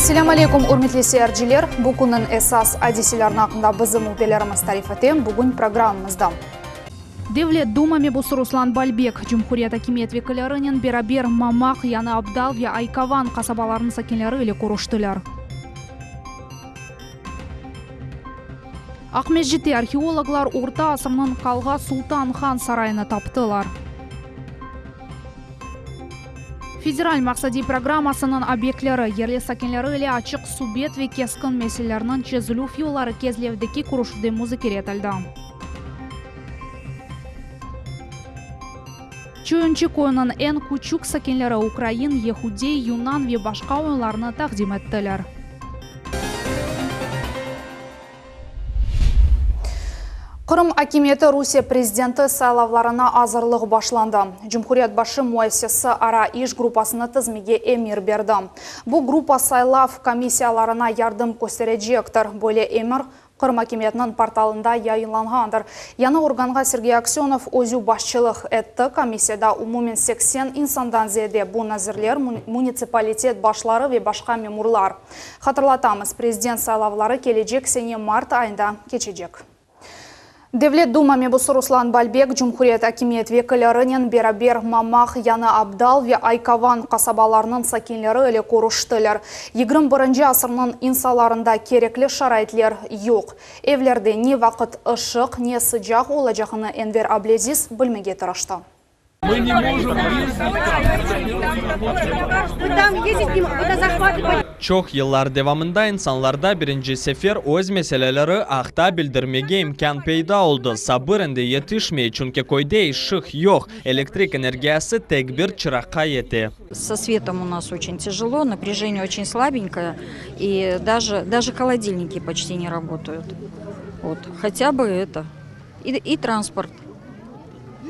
Assalamu alaikum, urmetli seyirciler. Bugünün esas adisilerin hakkında bizim muhbirlerimiz tarif ettim. Bugün programımızda. Devlet Duma mebusu Ruslan Balbek, Cumhuriyet Hakimiyet vekillerinin beraber Mamak, Yana Abdal ve Aykavan kasabalarının sakinleri ile konuştular. Akmejit'te arkeologlar Orta asrının kalga Sultan Han sarayını taptılar. Federal maqsadi programmasının obyektleri, yerli sakinleri ile açık subet ve keskin meselelerinin çözülü yolları kezlevdeki kuruşda müzakere etildi. Çoyunchi koyunun en küçük sakinleri Ukrayna, Yahudi, Yunan ve başka oyunlarını takdim ettiler. Kırım hakimiyeti Rusya prezidenti saylavlarına hazırlık başlandı. Cumhuriyet başı müessesi ara iş grupasını tizmege emir berdi. Bu grupa saylav komissiyalarına yardım gösterecektir. Böyle emir Kırım hakimiyetinin portalında yayınlangandır. Yana organga Sergey Aksyonov özü başçılık etti. Komissiyada umumen 80 insandan ziyade bu nazirler, municipalitet başları ve başka memurlar. Hatırlatamız, prezident saylavları gelecek sene Mart ayında geçecek. Devlet Duma mebusu Ruslan Balbek, Cumhuriyet Hakimiyet vekillerinin beraber Mamak, Yana Abdal ve Aykavan kasabalarının sakinleri ile konuştular. 21. asrının insanlarında gerekli şaraitler yok. Evlerde ne vakit ışık, ne sıcak olacağını Enver Ablaziz bilmege tırıştı. Çok yıllar devamında insanlarda birinci sefer öz meseleleri akta bildirmege imkan peyda oldu. Sabır ende yetişmeyi çünkü koyda ışık yok. Elektrik enerjisi tek bir çırakka yetti. Со светом у нас очень тяжело, напряжение очень слабенькое, и даже холодильники почти не работают. Вот, хотя бы это. И транспорт.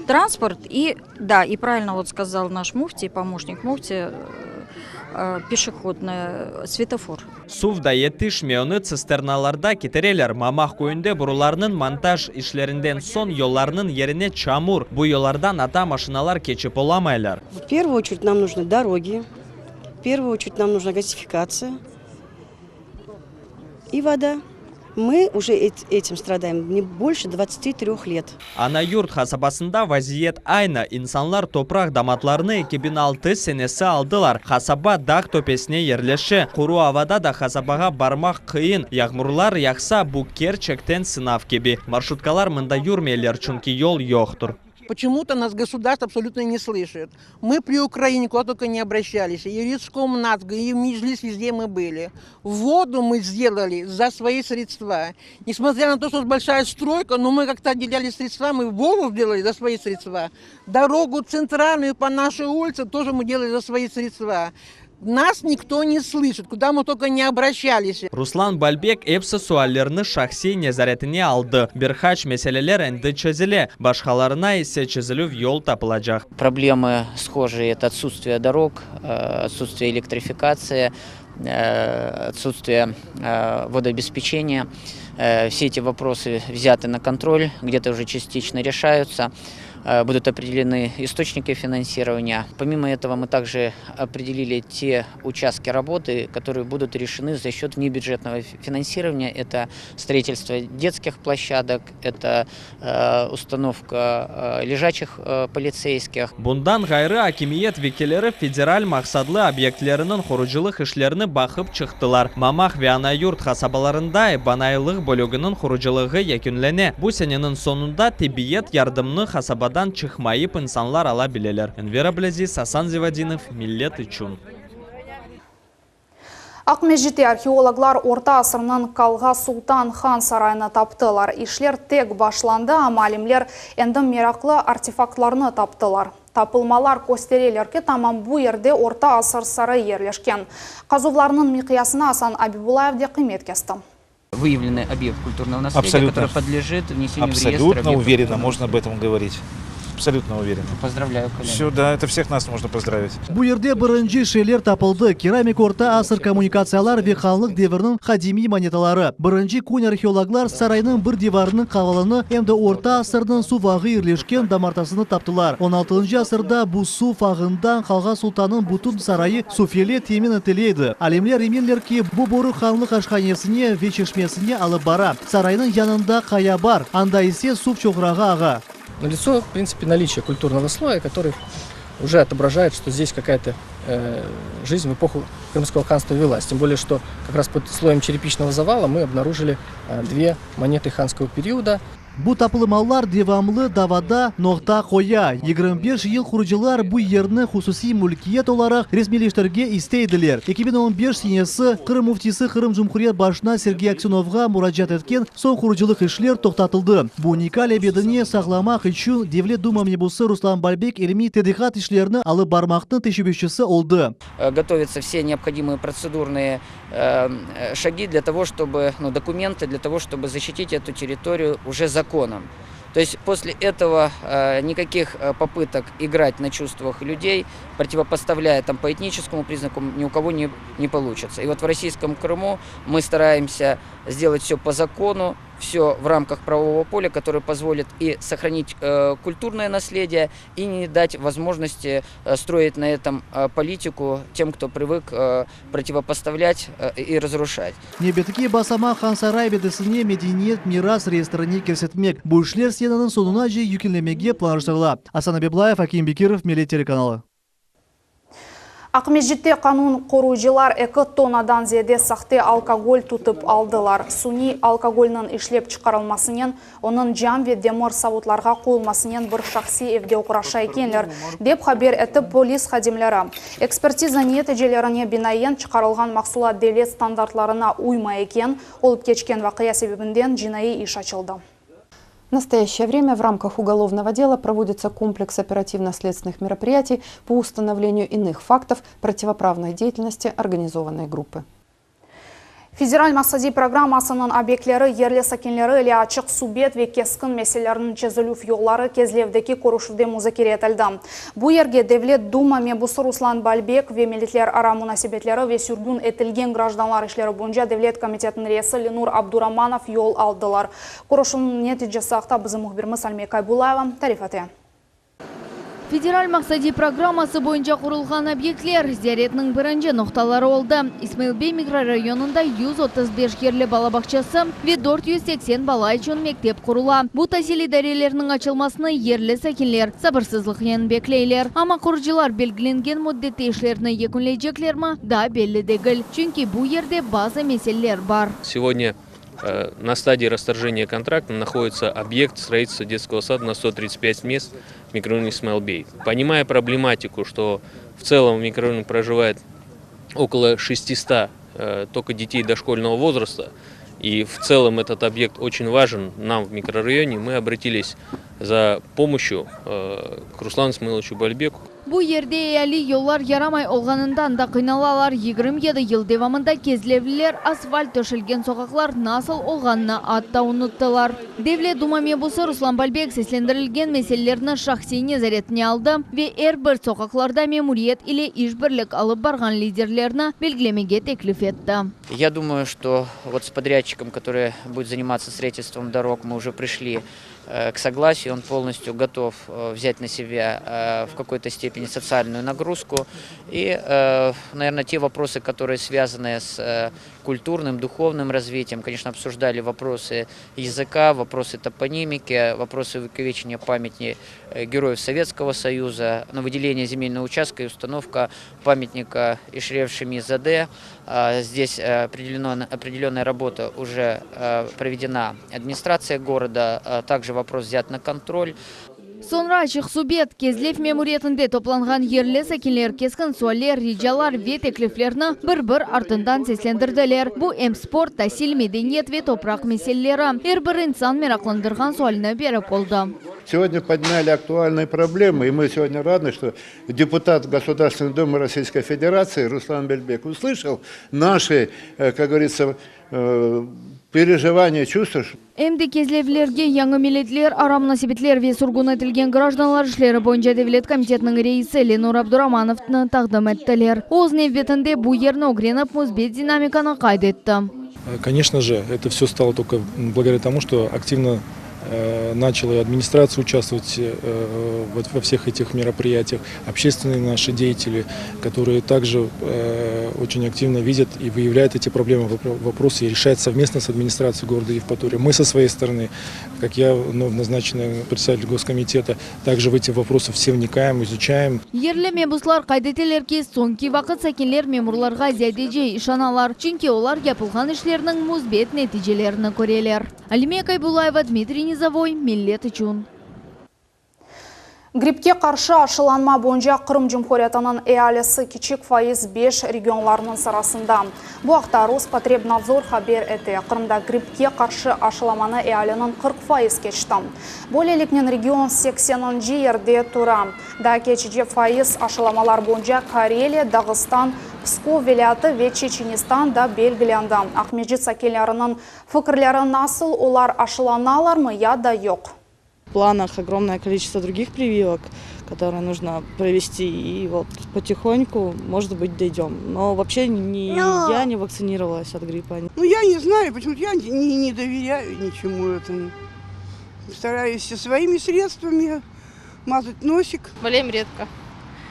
Транспорт и, да, и правильно вот сказал наш муфти, помощник муфти, пешеходный светофор. Suvda yetişmeyeni cisternalarda getirirler. Mamak köyünde borularının montaj işlerinden son yollarının yerine çamur. Bu yollardan ata maşinalar geçip olamaylar. В первую очередь нам нужны дороги, в первую очередь нам нужна газификация и вода. Мы уже этим страдаем не больше 23 лет. Anayurt kasabasında vaziyet aynı. İnsanlar toprak damatlarını 2006 senesi aldılar. Kasaba dağ tepesine yerleşi. Kuru havada da kasabaga barmak kıyın. Yağmurlar yağsa bu gerçekten sınav gibi. Marşrutkalar mında yürümeler çünkü yol yoktur. Почему-то нас государство абсолютно не слышит. Мы при Украине куда только не обращались. И в Рискомнадзор, и в Меджлис, везде мы были. Воду мы сделали за свои средства. Несмотря на то, что большая стройка, но мы как-то отделяли средства, мы воду сделали за свои средства. Дорогу центральную по нашей улице тоже мы делали за свои средства. Нас никто не слышит, куда мы только не обращались. Ruslan Balbek hepsi suallerini şahsi nezaretine aldı. Birkaç meseleler endi çözüle, başkalarına ise çözülüp yol tapılacak. Проблемы схожие – это отсутствие дорог, отсутствие электрификации, отсутствие водообеспечения. Все эти вопросы взяты на контроль, где-то уже частично решаются. Будут определены источники финансирования. Помимо этого мы также определили те участки работы, которые будут решены за счет внебюджетного финансирования. Это строительство детских площадок, это установка лежачих полицейских. Bundan gayrı hakimiyet vekilleri federal maksadlı obyektlerinin kuruculuk işlerini bakıp çıktılar. Mamak ve Anayurt kasabalarında banaylık bölümünün kuruculuğu yekünlene. Bu senenin sonunda tibiyet yardımını kasabadan çıkmayıp insanlar alabilirler. Enver Ablaziz, Hasan Zivadinov, Millet için. Akmejit'te arkeologlar Orta asrının kalga Sultan Han sarayını taptılar. İşler tek başlandı ama alimler endi meraklı artefaktlarını taptılar. Tapılmalar gösterirler ki tamam bu yerde Orta asır sarayı yerleşken. Kazuvlarının miqyasına Hasan Abibulayev de kıymet kesti. Выявленный объект культурного наследия, который подлежит внесению в реестр. Абсолютно уверенно можно об этом говорить. абсолютно уверен. Поздравляю, коллеги. Все, да, это всех нас можно поздравить. Бу ерде бірінші шелер тапылды. Керамик орта асыр коммуникациялар ве халық деверінің қадими монеталары. Бірінші көне археологлар сарайның бір деварының қавалыны әмді орта асырдың су вағы ерлешкен дамартасыны таптылар. 16 асырда бұл су вағындан қалға сұлтанның бұтын сарайы суфеле темен әтелейді. Алемлер емелер ки бұл боры ханлық ашқанесіне ве чешмесіне алып бара. Сарайның янында қая бар, анда есе суп чоғыраға аға. Налицо, в принципе, наличие культурного слоя, который уже отображает, что здесь какая-то жизнь в эпоху Крымского ханства велась. Тем более, что как раз под слоем черепичного завала мы обнаружили две монеты ханского периода. Бу тапылымалар девамлы давада ноқта қоя. 25 ел құрыжылар бу ерні хусуси мүлкиет олары ресмилештерге истейділер. 2015 сенесі Қырым муфтисі Қырым Жұмхурият башына Сергей Аксеновға мұраджат еткен сон құрыжылық ішлер тоқтатылды. Бу уникаль бедіне сағламақ үшін Девлет Дума мебусы Руслан Бальбек елми тедихат ішлеріні алып бармақтың тешебешісі олды. Готовятся все необходимые процедурные шаги для того, чтобы, документы для того, чтобы защитить эту территорию уже законом. То есть после этого никаких попыток играть на чувствах людей, противопоставляя по этническому признаку, ни у кого не получится. И вот в российском Крыму мы стараемся сделать все по закону, все в рамках правового поля, которое позволит и сохранить культурное наследие, и не дать возможности строить на этом политику тем, кто привык противопоставлять и разрушать. Небетки басама хан сарай бедесіне медениет мирас реестріне керсетмек. Бұл ішлер сенанын сонуна же юкілемеге планштырла. Асан Абеблаев, Аким Бекиров, Милет телеканалы. Ақмешітте қанун қорujылар 2 тоннадан зеде сақты алкоголь тұтып алдылар. Суни алкогольның ішлеп чықарылмасынен, оның жам ве демір сауытларға қойылмасынен бір шақси евде оқыраша екенлер, деп хабер етіп полис хадимлері. Экспертиза нәтижелеріне бинайен чықарылған мақсулат devlet стандартларына уйма екен, олып кечкен вақия себебінден жинайы иш açıldı. В настоящее время в рамках уголовного дела проводится комплекс оперативно-следственных мероприятий по установлению иных фактов противоправной деятельности организованной группы. Федераль мақсади программасының объектлері ерлі сакенлері әлі ачық субет ве кескін меселерінің чезілу фиолары кезлевдеки корушывде музакер етілді. Бұ ерге Девлет Дума мебусы Руслан Бальбек ве милитлер ара мунасибетлері ве сүргін етілген гражданлар ішлері бойынша Девлет комитетінің рейесі Ленур Абдураманов yol алдылар. Корушының нәтижесі ақта бізім мұхбіріміз Альмей Кайбулаева тарифаты. Федераль мақсади программасы бойынша құрылған объектлер зияретінің бірінші ноқталары олды. Исмаилбей микрорайонында 135 ерлі балабақшасы ве 480 бала үшін мектеп құрыла. Бұл тәсілі дәрелерінің açılmasını ерлі сәкенлер сабырсызлықен беклейлер. Ама құржылар белгіленген мұддетті ішлеріні екінлейджеклер ма да белі дегіл. Чүнки бұл ерде база меселлер бар. Сегодня на стадии расторжения контракта находится объект строительства детского сада на 135 мест в микрорайоне Исмаилбей. Понимая проблематику, что в целом в микрорайоне проживает около 600 только детей дошкольного возраста, и в целом этот объект очень важен нам в микрорайоне, мы обратились за помощью к Руслану Исмаиловичу Бальбеку. Бұл ерде әлі yollar ярамай олғанындан да қиналалар. 27 ел девамында кезлевлілер асфальт төшілген соқақлар насыл олғанына атта ұныттылар. Девлет Дума мебусы Руслан Бальбек сеслендірілген меселелеріні шақсине заретіне алды ве әрбір соқақларда мемуриет или ишбірлік алып барған лидерлеріні белгілемеге теклиф етті. Я думаю, что вот с подрядчиком, который будет заниматься строительством дорог, мы уже пришли к согласию. Он полностью готов взять на себя в какой-то степени социальную нагрузку. И, наверное, те вопросы, которые связаны с культурным, духовным развитием, конечно, обсуждали вопросы языка, вопросы топонимики, вопросы увековечения памяти героев Советского Союза, на выделение земельного участка и установка памятника Ишрев Шемизаде. Здесь определенная работа уже проведена администрацией города, также вопрос взят на контроль. Sonra açıq subet кезлев мемуриетінде топланған ерлі сәкенлер кескін суалер, рижалар ве теклифлеріні бір-бір артындан сеслендірділер. Бұл спорт, тәсіл, медениет ве топрақ меселелері. Әрбір инсан мерақландырған суалына беріп болды. сегодня подняли актуальные проблемы, и мы сегодня рады, что депутат Государственной Думы Российской Федерации Руслан Бельбек услышал наши, как говорится, переживания, чувства. Эмди кезлевлерге яңы милетлер, арамнасибетлер ве сургун этилген гражданлар ишлери боюнча Девлет комитетінің рейсі Ленур Абдурамановны тақдым еттілер. Оз невбетінде бу ерні огреніп музбет динамиканы кайдетті. Конечно же, это все стало только благодаря тому, что активно начала и администрация участвовать во всех этих мероприятиях, общественные наши деятели, которые также очень активно видят и выявляют эти проблемы, вопросы и решают совместно с администрацией города Евпатория. Мы со своей стороны, как я, назначенный председатель Госкомитета, также в эти вопросы все вникаем, изучаем. Ерлі мебуслар қайдетелер ке соңки вақыт сәкенлер мемурларға зәдеже ишаналар, чүнки олар япылған ішлерінің музбет нәтижелеріні көрелер. Алимия Кайбулаева, Дмитрий Низовой, Миллет Ичун. Гриппке қаршы ашыланма бойынша Қырым Жұмхуриятының әалесі кичик файыз 5 регионларының сарасында. Бұл ақта Роспотребнадзор хабер әті. Қырымда гриппке қаршы ашыламаны әалінің 40% кечті. Бөлелікнен регион 80 жерде тұра. Да кечіде файыз ашыламалар бойынша Карелия, Дағыстан, Псков вилаяты ве Чеченистан да белгіленді. Ахмеджит Сакелярының фікірлері насыл, олар ашыланалар ма, я да yok? В планах огромное количество других прививок, которые нужно провести, и вот потихоньку, может быть, дойдем. Но вообще я не вакцинировалась от гриппа. Ну, я не знаю, почему-то я не доверяю ничему этому. Стараюсь своими средствами мазать носик. Болеем редко.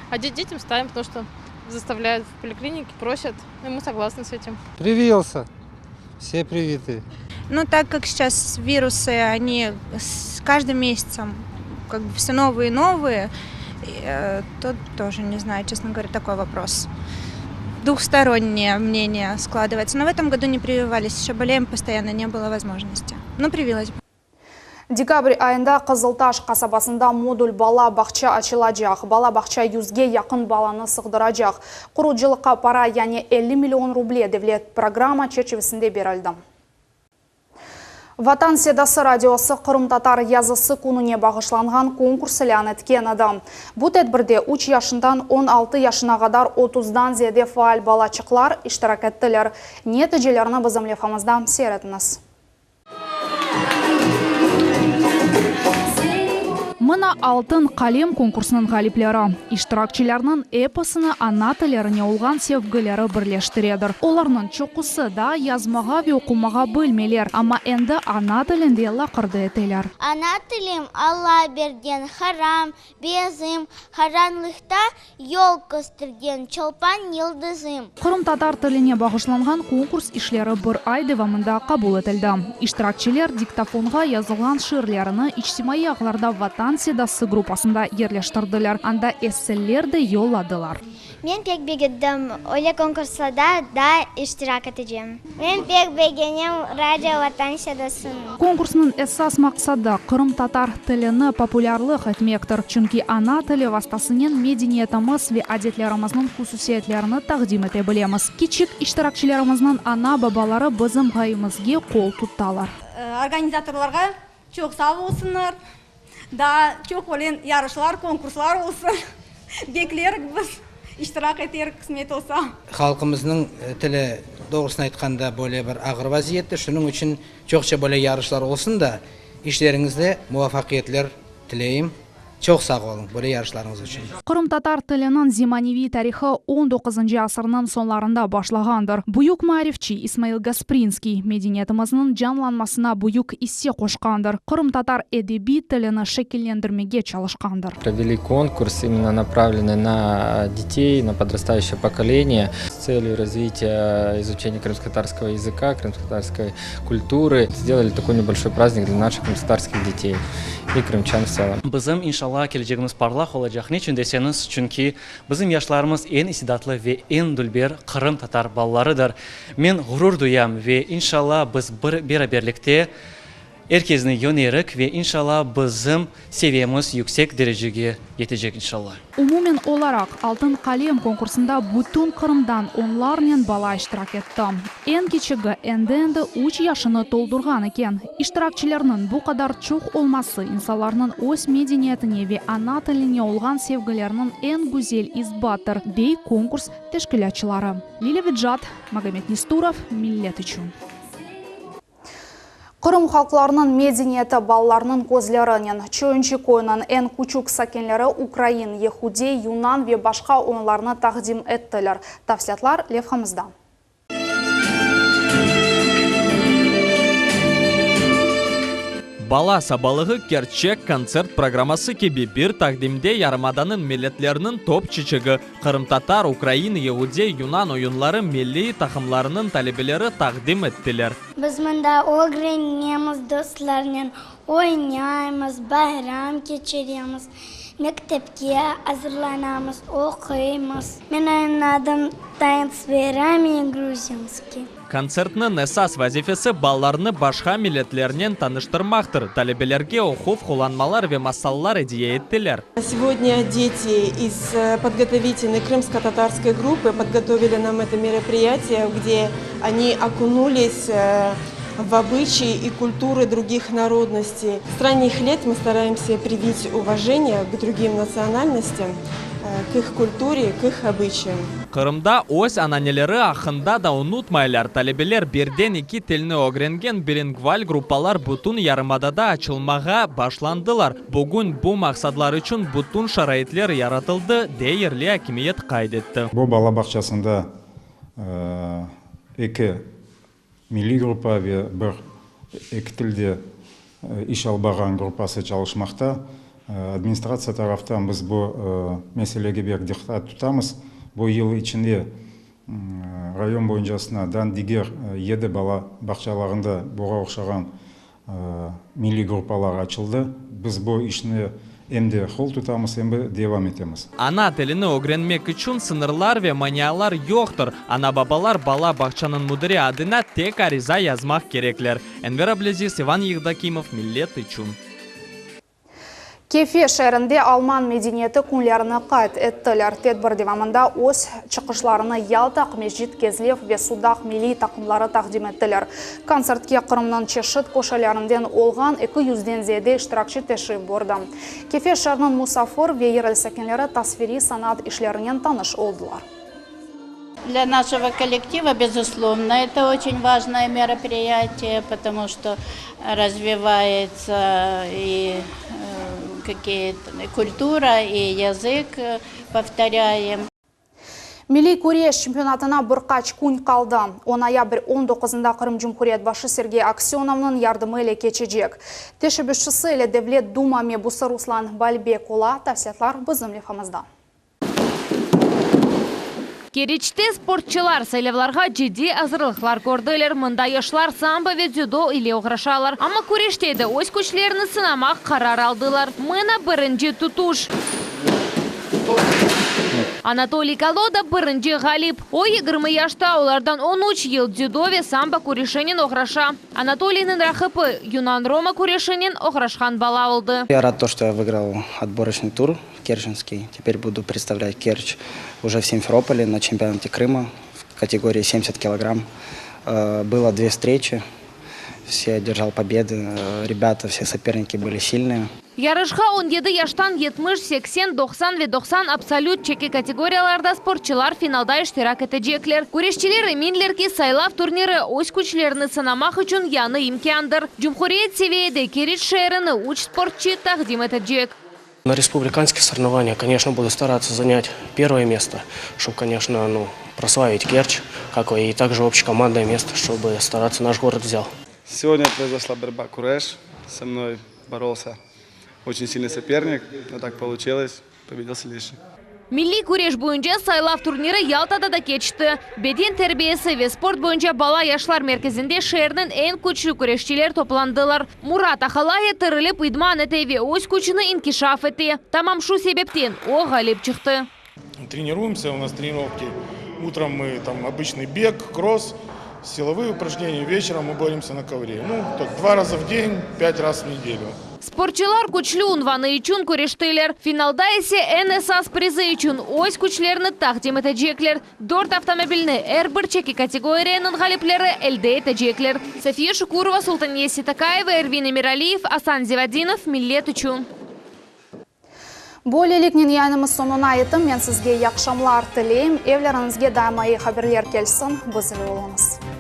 А детям ставим, потому что заставляют в поликлинике, просят, и мы согласны с этим. Привился. Все привиты. Ну, так как сейчас вирусы, они с каждым месяцем как бы все новые и новые, то тоже не знаю, честно говоря, такой вопрос. Двухстороннее мнение складывается. Но в этом году не прививались, еще болеем постоянно, не было возможности. Но привилась. Декабрь айында Қызылташ қасабасында модуль бала бақча açılacak. Бала бақча 100-ге яқын баланы сығдырacak. Құруcılıqқа пара, яғни 50 миллион рубле девлет программа чечевісінде берілді. Ватан седасы радиосы Қырым татар язысы күніне бағышланған конкурс ілан еткен адам. Бұл тәдбірде 3 яшындан 16 яшына қадар 30-дан зеде фаал балачықлар иштирак еттілер. Нәтижелерін біздің лефамыздан серетіңіз. Мына алтын қалем конкурсының ғалиплері. Иштиракчыларның эпосыны ана тілеріне олған севгілері бірлештіредір. Оларның чоқысы да язмаға ве оқумаға бөлмелер, ама әнді ана тілінде лақырды етелер. Ана тілім Алла берген харам, безім, харанлықта ел көстірген чолпан елдізім. Қырым татар тіліне бағышланған конкурс ишлері бір ай девамында қабыл етілді. Иштиракчылар диктофонға yazылған ширлеріні ичтимаи ағларда Ватан седасы группасында ерлештірділер. Анда эсселерді йолладылар. Мен пек бегедім, оле конкурсада да иштирак етeceğim. Мен пек бегенем радио Ватан седасын. Конкурсның эссас мақсады Қырым татар тіліні популярлық етмектір. Чүнки ана тілі вастасынен медениетіміз ве әдетлеріміздің хусусиетлеріні тақдим ете білеміз. Кичик иштиракчыларымыздың ана бабалары бізім ғайымызге қол тұтталар. Организаторларға çok sağ olsunlar. Да, çok olan yarışlar, konkurslar olsun. Bekleriz biz, iştirak eteriz kısmet olsa. Халқымыздың тілі doğrusunu айтқанда более бір ағыр вазиетті, шының үшін чоқша более ярышлар olsun да, işlerinizde muvaffaqiyetler тілейім. Çok sağ olun böyle yarışlarınız için. Қырым татар тілінің зиманеви тарихы 19 асырның сонларында башлағандар. Бұйық мәрифчи Исмаил Гаспринский медениетіміздің жанланмасына бұйық isse қошқандар. Қырым татар әдеби тіліні шекелендірмеге çalışқандар. Провели конкурс, именно направленный на детей, на подрастающее поколение с целью развития изучения крымско-татарского языка, крымско-татарской культуры. Сделали такой небольшой праздник для наших крымско-татарских детей и крымчан в целом. Bizim inşallah geleceğimiz parlak olacak. Niçin deseniz? Çünkü bizim yaşlarımız en istidatlı ve en dülber Kırım Tatar ballarıdır. Men gurur duyam ve inşallah biz birlikte Herkesini yönerik ve inşallah bizim seviyemiz yüksek dereceye yetecek inşallah. Umumen olarak Altın Kalem konkursunda bütün Kırım'dan onlarla bala iştirak etti. En küçüğü endi 3 yaşını doldurgan eken. İştirakçılarının bu kadar çok olması insanların öz medeniyetine ve ana tiline olgan sevgilerinin en güzel izbattır, dey konkurs teşkilatçıları. Lila Vidjat, Magomed Nisturov, Millet üçün. Kırım halklarının medeniyeti ballarının gözlerinin, Чойнчик oyunun en küçük sakinleri Ukrayin, Yehudi, Yunan ve başka oyunlarını takdim ettiler. Tafsiyatlar levhamızda. Bala sabalığı gerçek konser programması gibi bir takdimde Yarımada'nın milletlerinin top çiçeği, Kırım Tatar, Ukrayna, Yahudi, Yunan oyunları milli takımlarının talebeleri takdim ettiler. Biz mında öğrenimiz, dostlarla oynayımız, bayram geçirimiz, mektepke hazırlanamız, okuyumuz. Benim adım Tayansverami Gruzimski. Konsertinin esas vazifesi ballarını başka milletlerden tanıştırmaktır. Talebelerge okuv, kullanmalar ve masallar hediye ettiler. Сегодня дети из подготовительной крымско-татарской группы подготовили нам это мероприятие, где они окунулись в обычаи и культуры других народностей. С ранних лет мы стараемся привить уважение к другим национальностям, к их культуре, к их обычаям. Kırım'da öz ananeleri hakkında da unutmaylar. Talebeler birden iki tilini öğrengen bilingval gruppalar bütün Yarımada'da açılmaya başlandılar. Bugün bu maksatlar için bütün şaraitler yaratıldı, değerli hakimiyet kaydetti. Bu bala bahçesinde iki milli grupa ve bir iki tilde iş albagan grupası çalışmakta. Administrasiya taraftan biz bu meselege bir dikkat tutamız. Bu yıl içinde rayon boyuncasından diğer 7 bala bahçelerinde buğa okşagan milli gruppalar açıldı. Biz bu işini hem de kol tutamız hem de devam etemiz. Ana tilini öğrenmek için sınırlar ve maniyalar yoktur. Ana babalar bala bahçanın müdürü adına tek ariza yazmak gerekler. Enver Ablaziz, Ivan Yigdakimov, Millet üçün. Kefe şehrinde Alman medeniyeti günlerini qayd ettiler. Tedbir devamında öz çıkışlarını Yalta, Mejit, Kezlev ve Sudak milli takımları takdim ettiler. Konsertke Kırım'nın çeşit koşalarından olgan 200'den ziyade iştirakçı teşrif buyurdu. Kefe şehrinin musafir ve yerel sakinleri tasviri sanat işlerinden tanış oldular. Для нашего коллектива, безусловно, это очень важное мероприятие, потому что развивается и какие-то культура, и язык, повторяем. Milli Kureş çempionatına birkaç gün kaldı. 10 noyabr 19'ında Kırım Cumhuriyet başı Sergey Aksionov'un yardımı ile geçecek. Teşebbüsçisi ile Devlet Duma mebusu Ruslan Balbekola tavsiyatlar bizim levhamızda. Керечте спортчылар сайлавларга жеди азырлыклар көрдүлөр. Мында яшлар самбо ve дзюдо ile уграшалар. Ама күрештеде өз күчлерин сынамак карар алдылар. Мына биринчи тутуш. Анатолий Колода биринчи галип. О 20 yaşta олардан 13 yıl дзюдо ve самбо күрешенин ограша. Анатолийнын рахыпы Юнан Рома күрешенин ограшхан бала болду. Я рад, что я выиграл отборочный тур керченский. Теперь буду представлять Керчь уже в Симферополе на чемпионате Крыма в категории 70 килограмм. Было 2 встречи. Все одержал победы. Ребята, все соперники были сильные. Yarışga 17 yaştan 70, 80, 90 ve 90 absolut çeki kategoriyalarda sportçılar finalda iştirak edecekler. Güreşçiler eminler ki saylav turniri öz güçlerini sınamak için yanı imkandır. Cumhuriyet seviyede Керчь şehrini 3 sportçı takdim edecek. На республиканских соревнованиях, конечно, буду стараться занять первое место, чтобы, конечно, прославить Керчь, как и также общекомандное место, чтобы стараться наш город взял. Сегодня произошла борьба Куреш. Со мной боролся очень сильный соперник, но так получилось, победил сильнейший. Milli güreş boyunca saylav turniri Yalta'da da geçti. Beden terbiyesi ve sport boyunca Bala Yaşlar Merkezi'nde şehrin en güçlü güreşçiler toplandılar. Murat Akhalaya tırılıp idman etti ve öz gücünü inkişaf etti. Tamam şu sebepten o galip çıktı. Тренируемся, у нас тренировки. Утром мы там обычный бег, кросс, Силовые упражнения вечером мы боремся на ковре. Ну, так 2 раза в день, 5 раз в неделю. Спортчылар күчлі унваны үчүн көрештейлер. Финалда есе НСАС призы үчүн ось күчлеріні тақдим етежеклер. 4 автомобильні әрбір чеки категорияның ғалиплері әлде етежеклер. София Шукурова, Султания Ситакаева, Эрвин Эмиралиев, Асан Зевадинов, Миллет үчүн. Болелікнен яйнымыз сонуна етім, мен сізге яқшамлар тілейім. Евлеріңізге даймайы хаберлер келсін, бұзылы олыңыз.